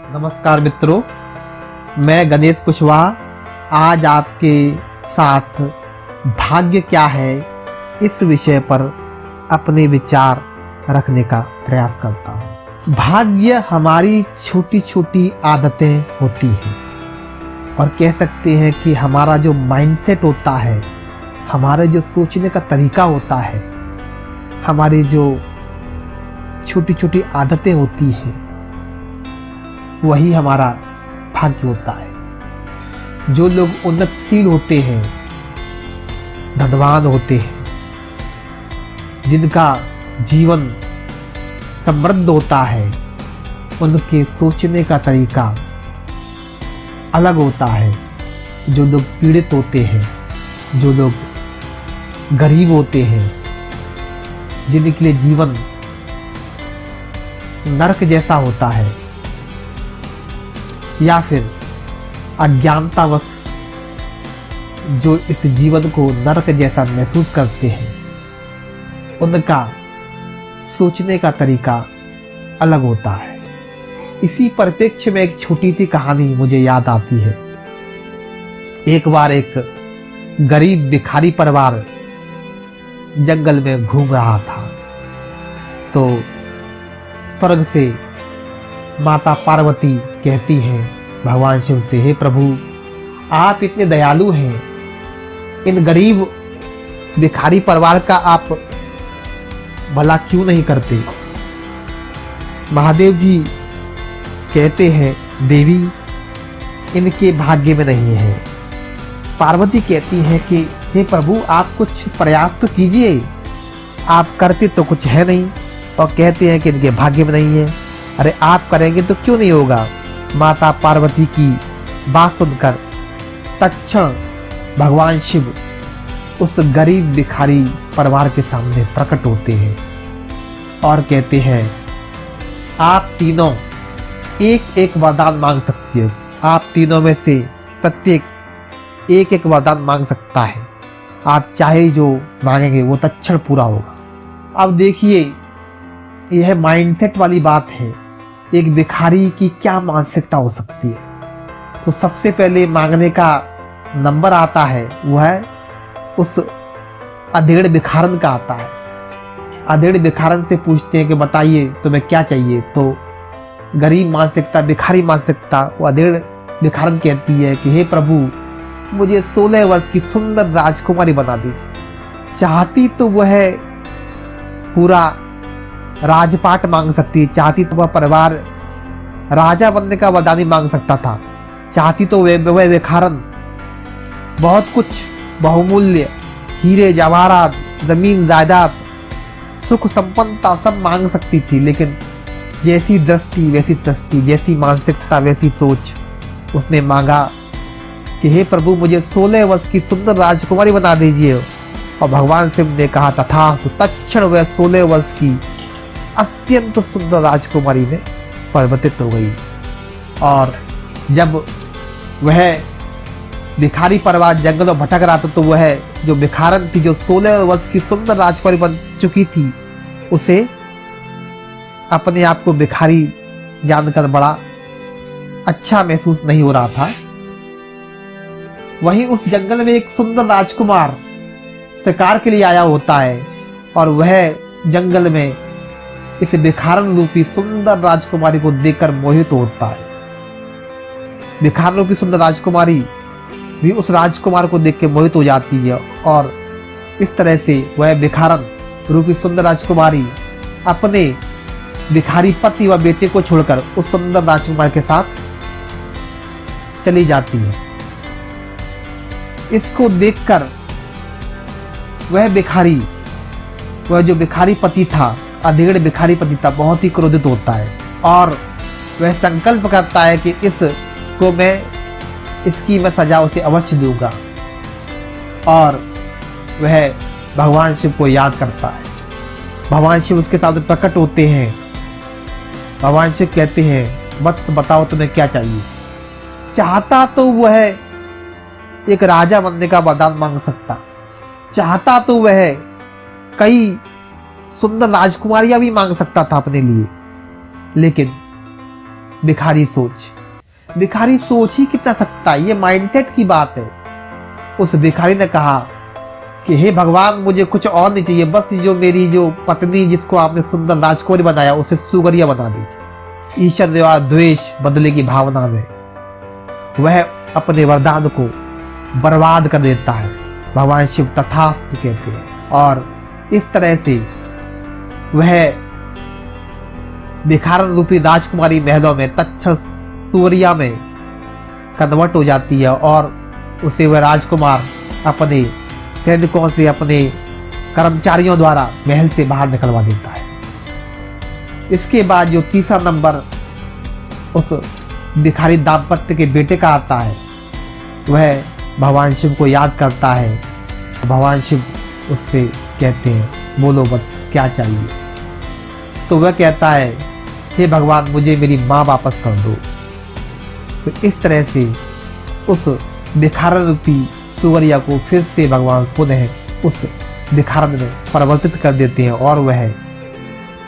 नमस्कार मित्रों, मैं गणेश कुशवाहा आज आपके साथ भाग्य क्या है इस विषय पर अपने विचार रखने का प्रयास करता हूँ। भाग्य हमारी छोटी छोटी आदतें होती हैं और कह सकते हैं कि हमारा जो माइंडसेट होता है, हमारे जो सोचने का तरीका होता है, हमारी जो छोटी छोटी आदतें होती हैं, वही हमारा भाग्य होता है। जो लोग उन्नतशील होते हैं, धनवान होते हैं, जिनका जीवन समृद्ध होता है, उनके सोचने का तरीका अलग होता है। जो लोग पीड़ित होते हैं, जो लोग गरीब होते हैं, जिनके लिए जीवन नरक जैसा होता है या फिर अज्ञानतावश जो इस जीवन को नरक जैसा महसूस करते हैं, उनका सोचने का तरीका अलग होता है। इसी परिप्रेक्ष्य में एक छोटी सी कहानी मुझे याद आती है। एक बार एक गरीब भिखारी परिवार जंगल में घूम रहा था, तो स्वर्ग से माता पार्वती कहती हैं भगवान शिव से, हे प्रभु, आप इतने दयालु हैं, इन गरीब भिखारी परिवार का आप भला क्यों नहीं करते। महादेव जी कहते हैं, देवी, इनके भाग्य में नहीं है। पार्वती कहती है कि हे प्रभु, आप कुछ प्रयास तो कीजिए, आप करते तो कुछ है नहीं और कहते हैं कि इनके भाग्य में नहीं है। अरे आप करेंगे तो क्यों नहीं होगा। माता पार्वती की बात सुनकर तत्क्षण भगवान शिव उस गरीब भिखारी परिवार के सामने प्रकट होते हैं और कहते हैं, आप तीनों एक एक वरदान मांग सकती हो। आप तीनों में से प्रत्येक एक एक वरदान मांग सकता है। आप चाहे जो मांगेंगे वो तत्क्षण पूरा होगा। अब देखिए, यह माइंडसेट वाली बात है। एक भिखारी की क्या मानसिकता हो सकती है। तो सबसे पहले मांगने का नंबर आता है, वो है उस अधेड़ भिखारन का आता है। अधेड़ भिखारन से पूछते हैं कि बताइए तुम्हें क्या चाहिए। तो गरीब मानसिकता, भिखारी मानसिकता, वो अधेड़ भिखारन कहती है कि हे प्रभु, मुझे 16 वर्ष की सुंदर राजकुमारी बना दीजिए। चाहती तो वह पूरा राजपाट मांग सकती है, चाहती तो वह परिवार राजा बनने का वरदान मांग सकता था। चाहती तो वह भिखारन बहुत कुछ बहुमूल्य हीरे जवाहरात, जमीन जायदाद, सुख संपन्नता सब मांग सकती थी। लेकिन जैसी दृष्टि वैसी दृष्टि, जैसी मानसिकता वैसी सोच, उसने मांगा कि हे प्रभु, मुझे 16 वर्ष की सुंदर राजकुमारी बना दीजिए। और भगवान शिव ने कहा तथास्तु। तत्क्षण वह 16 वर्ष की अत्यंत सुंदर राजकुमारी में परिवर्तित हो गई। और जब वह भिखारी परिवार जंगलों में भटक रहा था, तो वह जो भिखारन थी, जो 16 वर्ष की सुंदर राजकुमारी बन चुकी थी, उसे अपने आप को भिखारी जानकर बड़ा अच्छा महसूस नहीं हो रहा था। वहीं उस जंगल में एक सुंदर राजकुमार शिकार के लिए आया होता है और वह जंगल में इस भिखारन रूपी सुंदर राजकुमारी को देखकर मोहित होता है। भिखारन रूपी सुंदर राजकुमारी भी उस राजकुमार को देख के मोहित हो जाती है और इस तरह से वह भिखारन रूपी सुंदर राजकुमारी अपने भिखारी पति व बेटे को छोड़कर उस सुंदर राजकुमार के साथ चली जाती है। इसको देखकर वह जो भिखारी पति था, अधेड़ भिखारी पति था, बहुत ही क्रोधित होता है और वह संकल्प करता है कि इसकी मैं सजा उसे अवश्य दूंगा। और वह भगवान शिव को याद करता है। भगवान शिव उसके सामने प्रकट होते हैं। भगवान शिव कहते हैं, वत्स बताओ तुम्हें क्या चाहिए। चाहता तो वह एक राजा बनने का वरदान मांग सकता, चाहता तो वह कई सुंदर राजकुमारियां भी मांग सकता था अपने लिए, लेकिन भिखारी सोच। भिखारी सोच ही कितना सकता है, ये माइंडसेट की बात है। उस भिखारी ने कहा कि हे भगवान, मुझे कुछ और नहीं चाहिए, बस जो मेरी जो पत्नी जिसको आपने सुंदर राजकुमारी बनाया उसे सुगरिया बना दीजिए। ईश्वर देवा द्वेष बदले की भावना में वह अपने वरदान को बर्बाद कर देता है। भगवान शिव तथास्तु कहते हैं और इस तरह से वह भिखारन रूपी राजकुमारी महलों में तत्क्षण सूर्या में कन्वर्ट हो जाती है और उसे वह राजकुमार अपने सैनिकों से, अपने कर्मचारियों द्वारा महल से बाहर निकलवा देता है। इसके बाद जो तीसरा नंबर उस भिखारी दाम्पत्य के बेटे का आता है, वह भगवान शिव को याद करता है। भगवान शिव उससे कहते हैं, बोलो वत्स क्या चाहिए? तो वह कहता है, हे भगवान, मुझे मेरी माँ वापस कर दो। तो इस तरह से उस भिखारन रूपी सुवरिया को फिर से भगवान पुनः उस भिखारन में परिवर्तित कर देते हैं और वह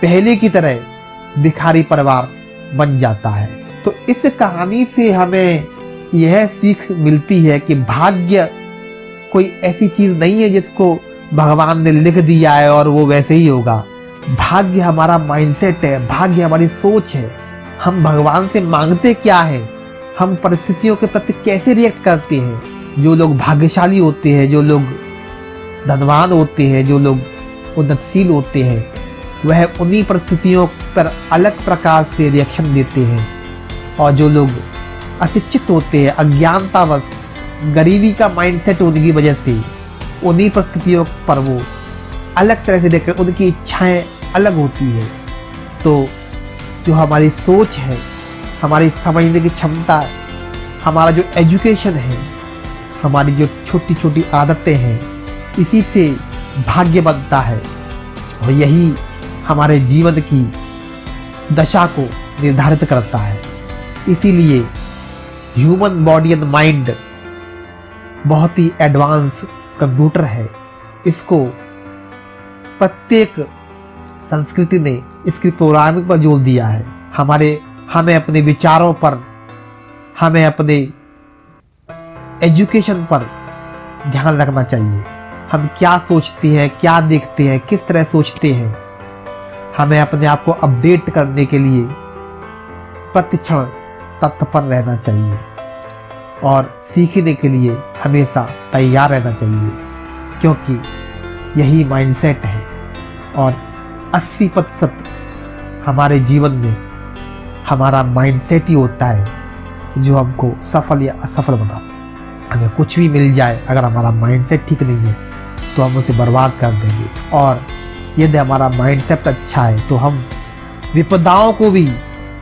पहले की तरह भिखारी परिवार बन जाता है। तो इस कहानी से हमें यह सीख मिलती है कि भाग्य कोई ऐसी चीज नहीं है जिसको भगवान ने लिख दिया है और वो वैसे ही होगा। भाग्य हमारा माइंडसेट है, भाग्य हमारी सोच है। हम भगवान से मांगते क्या है, हम परिस्थितियों के प्रति कैसे रिएक्ट करते हैं। जो लोग भाग्यशाली होते हैं, जो लोग धनवान होते हैं, जो लोग उन्नतशील होते हैं, वह उन्हीं परिस्थितियों पर अलग प्रकार से रिएक्शन देते हैं। और जो लोग अशिक्षित होते हैं, अज्ञानतावश, गरीबी का माइंडसेट होने की वजह से उन्हीं परिस्थितियों पर वो अलग तरह से देखकर उनकी इच्छाएं अलग होती है। तो जो हमारी सोच है, हमारी समझने की क्षमता, हमारा जो एजुकेशन है, हमारी जो छोटी छोटी आदतें हैं, इसी से भाग्य बनता है और यही हमारे जीवन की दशा को निर्धारित करता है। इसीलिए ह्यूमन बॉडी एंड माइंड बहुत ही एडवांस कंप्यूटर है। इसको प्रत्येक संस्कृति ने इसकी प्रोग्रामिंग पर जोर दिया है। हमें अपने विचारों पर, हमें अपने एजुकेशन पर ध्यान रखना चाहिए। हम क्या सोचते हैं, क्या देखते हैं, किस तरह सोचते हैं। हमें अपने आप को अपडेट करने के लिए प्रतिक्षण तत्पर रहना चाहिए और सीखने के लिए हमेशा तैयार रहना चाहिए, क्योंकि यही माइंडसेट है। और 80% हमारे जीवन में हमारा माइंडसेट ही होता है जो हमको सफल या असफल बनाता है। हमें कुछ भी मिल जाए, अगर हमारा माइंडसेट ठीक नहीं है तो हम उसे बर्बाद कर देंगे। और यदि हमारा माइंडसेट अच्छा है तो हम विपदाओं को भी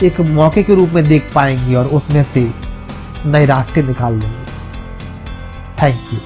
एक मौके के रूप में देख पाएंगे और उसमें से नए रास्ते निकाल लेंगे। Thank you.